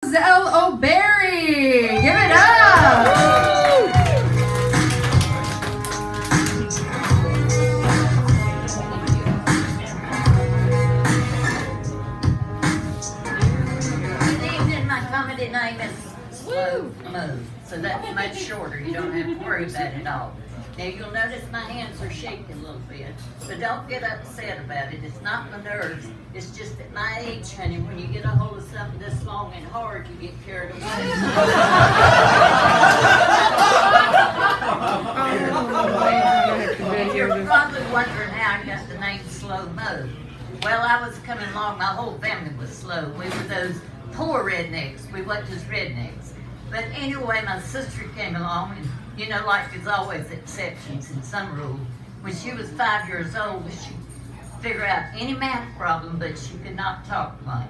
Mozell O'Berry. Give it up. Good evening. My comedy name is Slow Mo, so that's much shorter. You don't have to worry about it all. Now you'll notice my hands are shaking a little bit, but don't get upset about it. It's not my nerves. It's just at my age, honey, when you get a hold of something this long and hard, you get carried away. You're probably wondering how I got the name Slow Mo. Well, I was coming along, my whole family was slow. We were those poor rednecks. We wasn't just rednecks. But anyway, my sister came along, and you know, like there's always exceptions in some rules. When she was 5 years old, she could figure out any math problem, but she could not talk right.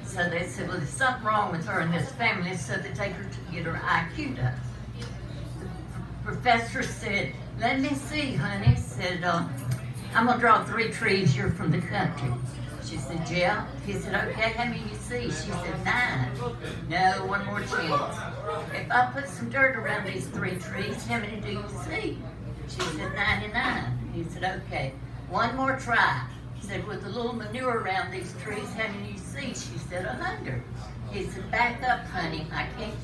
So they said, well, there's something wrong with her in this family, so they take her to get her IQ done. The professor said, let me see, honey. Said, I'm gonna draw 3 trees. You're from the country. She said, yeah. He said, okay, how many you see? She said, 9. No, one more chance. If I put some dirt around these 3 trees, how many do you see? She said, 99. He said, okay, one more try. He said, with a little manure around these trees, how many you see? She said, 100. He said, back up, honey. I can't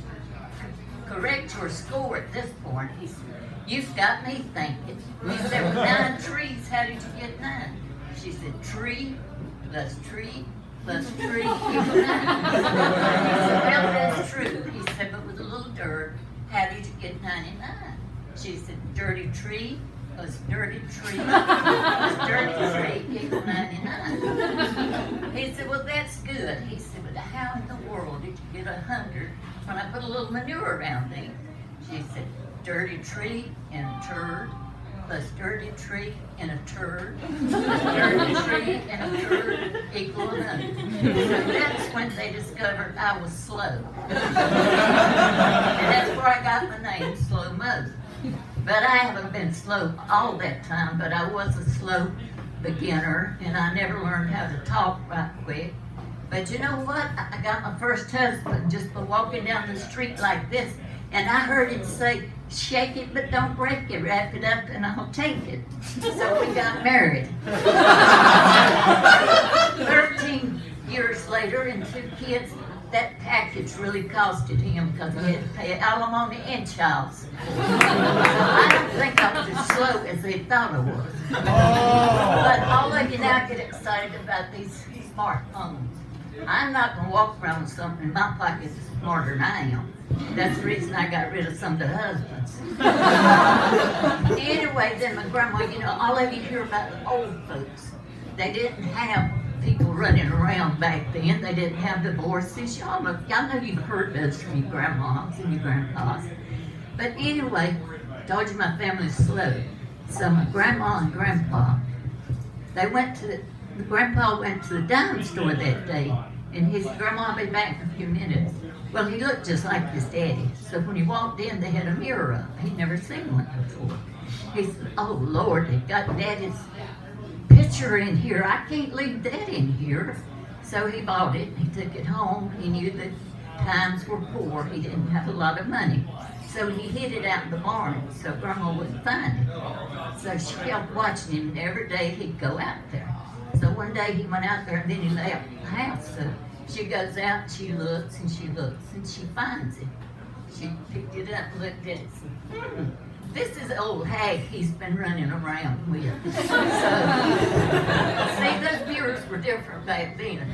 correct your score at this point. He said, you've got me thinking. He said, with 9 trees, how did you get 9? She said, tree plus tree plus tree equals 9. He said, well, that's true. He said, but with a little dirt, how did you get 99? She said, dirty tree plus dirty tree plus dirty tree equals 99. He said, well, that's good. He said, but how in the world did you get 100 when I put a little manure around these? She said, dirty tree and a turd plus dirty tree and a turd plus dirty tree and a turd equal 100. So that's when they discovered I was slow. And that's where I got my name, Slow Mo. But I haven't been slow all that time, but I was a slow beginner, and I never learned how to talk right quick. But you know what? I got my first husband just by walking down the street like this, and I heard him say, shake it but don't break it, wrap it up and I'll take it. So we got married. 13 years later and 2 kids, that package really costed him because he had to pay alimony and child support. I don't think I was as slow as they thought I was. But all of you now get excited about these smartphones. I'm not going to walk around with something in my pocket that's smarter than I am. That's the reason I got rid of some of the husbands. Anyway, then my grandma, you know, all of you hear about the old folks. They didn't have people running around back then. They didn't have divorces. Y'all know you've heard those from your grandmas and your grandpas. But anyway, I told you my family's slow. So my grandma and grandpa, the grandpa went to the dime store that day, and his grandma will be back in a few minutes. Well, he looked just like his daddy. So when he walked in, they had a mirror up. He'd never seen one before. He said, oh, Lord, they got Daddy's picture in here. I can't leave that in here. So he bought it. He took it home. He knew that times were poor. He didn't have a lot of money. So he hid it out in the barn so Grandma wouldn't find it. So she kept watching him, and every day he'd go out there. So one day he went out there, and then he left the house. So she goes out, she looks, and she looks, and she finds it. She picked it up, looked at it, and said, this is old hag he's been running around with. So, see, those mirrors were different back then.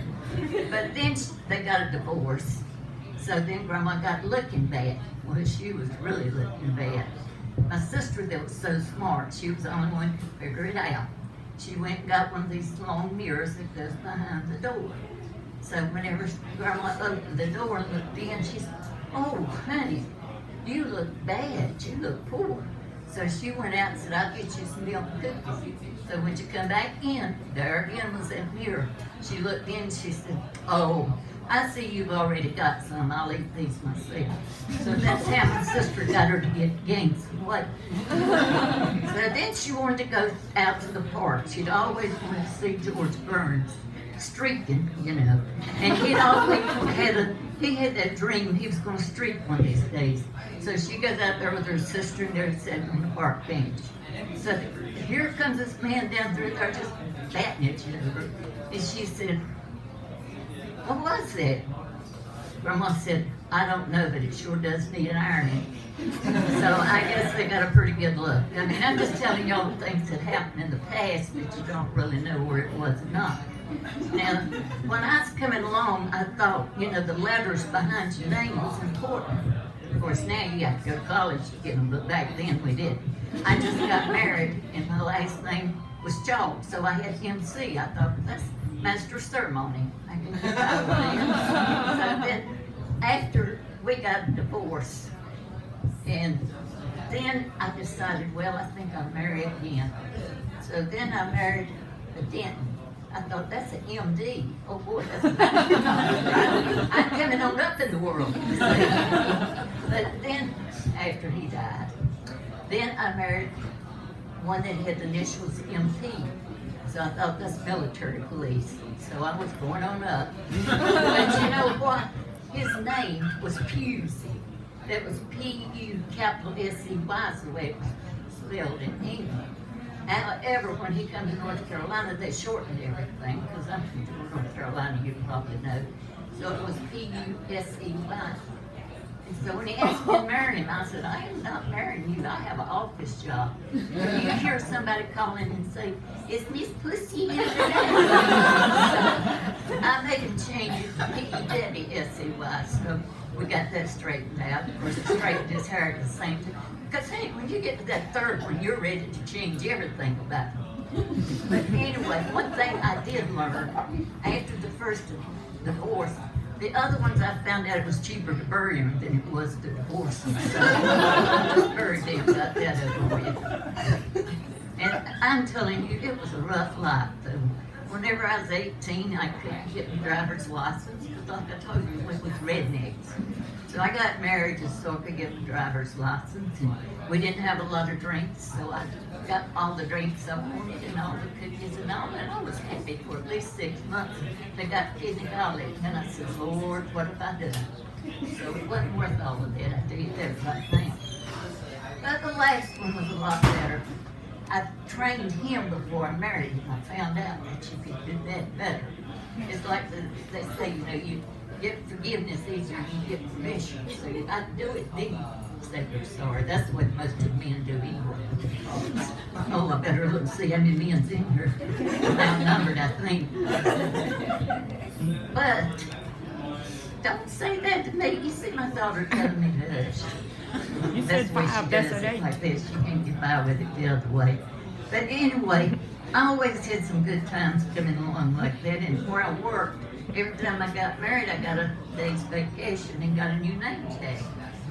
But then they got a divorce. So then Grandma got looking bad. Well, she was really looking bad. My sister that was so smart, she was the only one who could figure it out. She went and got one of these long mirrors that goes behind the door. So whenever Grandma opened the door and looked in, she said, oh, honey, you look bad. You look poor. So she went out and said, I'll get you some milk cookies. So when she come back in, there again was that mirror. She looked in and she said, oh, I see you've already got some. I'll eat these myself. So that's how my sister got her to gain some weight. So then she wanted to go out to the park. She'd always wanted to see George Burns streaking, you know. And he'd always had a he had that dream he was going to streak one of these days. So she goes out there with her sister and they're sitting on the park bench. So here comes this man down through there just batting at you. And she said, what was that? Grandma said, I don't know, but it sure does need an ironing. So I guess they got a pretty good look. I mean, I'm just telling y'all the things that happened in the past that you don't really know where it was or not. Now, when I was coming along, I thought, you know, the letters behind your name was important. Of course, now you have to go to college to get them, but back then we didn't. I just got married, and my last name was Chalk, so I had MC. I thought, that's Master of Ceremony. I can get that one. So then, after we got divorced, and then I decided, well, I think I'll marry again. So then I married a Denton. I thought, that's an MD. Oh boy, that's I'm coming on up in the world. But then, after he died, then I married one that had the initials MP. So I thought, that's military police. So I was going on up. But you know what? His name was Pusey. That was P-U capital S-E-Y, is the way it was spelled in England. However, when he came to North Carolina, they shortened everything, because I'm from North Carolina, you probably know. So it was P-U-S-E-Y. And so when he asked me to marry him, I said, I am not marrying you, I have an office job. When you hear somebody calling and say, is Miss Pussy here today? I made him change it to P-E-W-S-E-Y, so we got that straightened out. Of course, he straightened his hair at the same time. Because hey, when you get to that third one, you're ready to change everything about him. But anyway, one thing I did learn after the first divorce, the other ones I found out it was cheaper to bury them than it was to divorce them. So I just buried them, got that over with. And I'm telling you, it was a rough life though. Whenever I was 18, I couldn't get my driver's license, because like I told you, we was rednecks. So I got married just so I could get my driver's license, and we didn't have a lot of drinks, so I got all the drinks I wanted and all the cookies and all, and I was happy for at least 6 months. They got kids in college, and I said, Lord, what have I done? So it wasn't worth all of that, I tell you that right now. But the last one was a lot better. I trained him before I married him. I found out that you could do that better. It's like they say, you know, you get forgiveness easier than you get permission. So you got to do it, then you say you're sorry. That's what most of the men do anyway. Oh, I better look and see how many men's in here. Outnumbered, I think. But don't say that to me. You see my daughter telling me to hush. You said 5, that's an 8. Like this, you can't get by with it the other way. But anyway, I always had some good times coming along like that. And where I worked, every time I got married, I got a day's vacation and got a new name tag.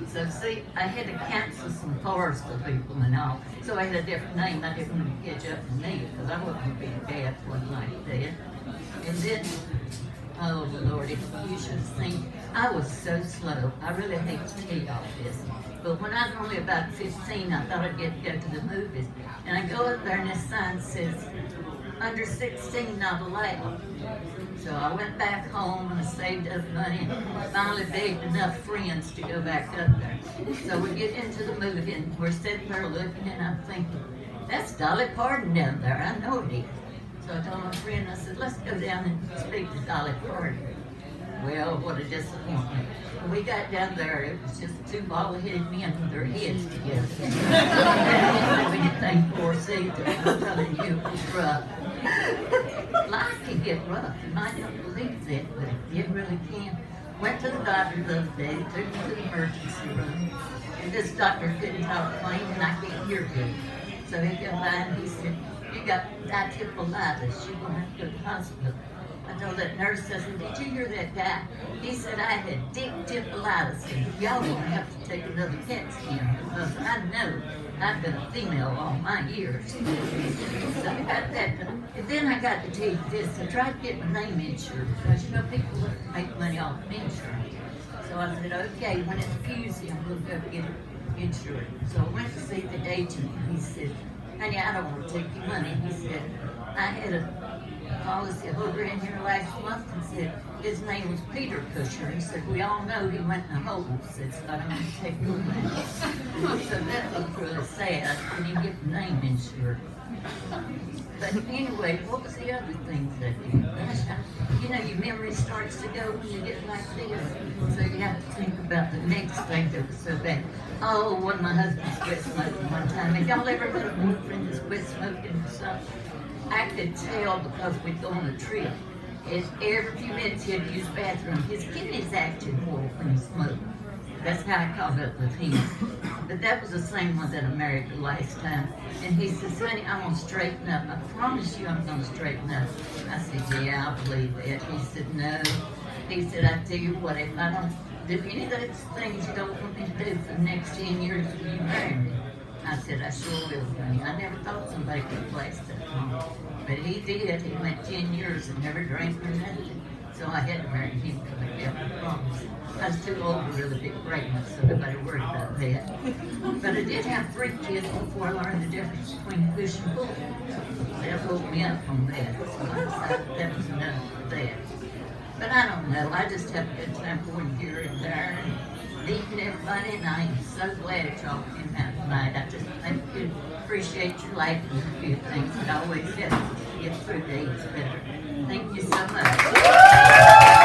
So see, I had to cancel some cars for people and all. So I had a different name. I didn't want to catch up to me because I wasn't being bad one like that. And then, oh Lord, if you should have seen, I was so slow. I really hate to tell you all this. But when I was only about 15, I thought I'd get to go to the movies. And I go up there and this sign says, under 16 not allowed. So I went back home and I saved up money and finally begged enough friends to go back up there. So we get into the movie and we're sitting there looking and I'm thinking, that's Dolly Parton down there, I know it is. So I told my friend, I said, let's go down and speak to Dolly Parton. Well, what a disappointment. When we got down there, it was just 2 bald-headed men with their heads together. They didn't have anything for us either. I'm telling you, it was rough. Life can get rough. You might not believe that, but it really can. Went to the doctor the other day, took me to the emergency room, and this doctor couldn't talk plain, and I can't hear good. So he came by and he said, you got diverticulitis, you're going to have to go to the hospital. I told that nurse, I said, did you hear that guy? He said, I had diverticulitis, and y'all going to have to take another CAT scan, because I know I've been a female all my years. So I got that done. And then I got to tell you this, I tried to get my name insured, because you know people make money off of insurance. So I said, okay, when it's Pusey, I'm going to go get it insured. So I went to see the agent, and he said, honey, I don't want to take your money. He said, I had a policy holder in here last month and said his name was Peter Pusher. He said, we all know he went in a hole. Said, so I don't want to take your name. So that looked really sad. He didn't get the name insured. But anyway, what was the other things that you? You know, your memory starts to go when you get like this. So you have to think about the next thing that was so bad. Oh, one of my husband's quit smoking one time. Have y'all ever met a boyfriend that's quit smoking or something? I could tell because we'd go on a trip. Every few minutes he'd use the bathroom. His kidneys acted more when he smoked. That's how I caught up with him. But that was the same one that I married the last time. And he says, honey, I'm going to straighten up. I promise you I'm going to straighten up. I said, yeah, I believe that. He said, no. He said, I tell you what, if I don't do any of those things you don't want me to do for the next 10 years, will you marry me? I said, I sure will, honey. I never thought somebody could last that long. But he did. He went 10 years and never drank or nothing. So I had to marry him because I kept the promise. I was too old to really be pregnant, so nobody worried about that. But I did have 3 kids before I learned the difference between push and pull. That woke me up on that. So I decided that was enough for that. But I don't know. I just have a good time going here and there and meeting everybody, and I am so glad y'all came out tonight. I just think you appreciate your life and a few things that always helps us get through days better. Thank you so much.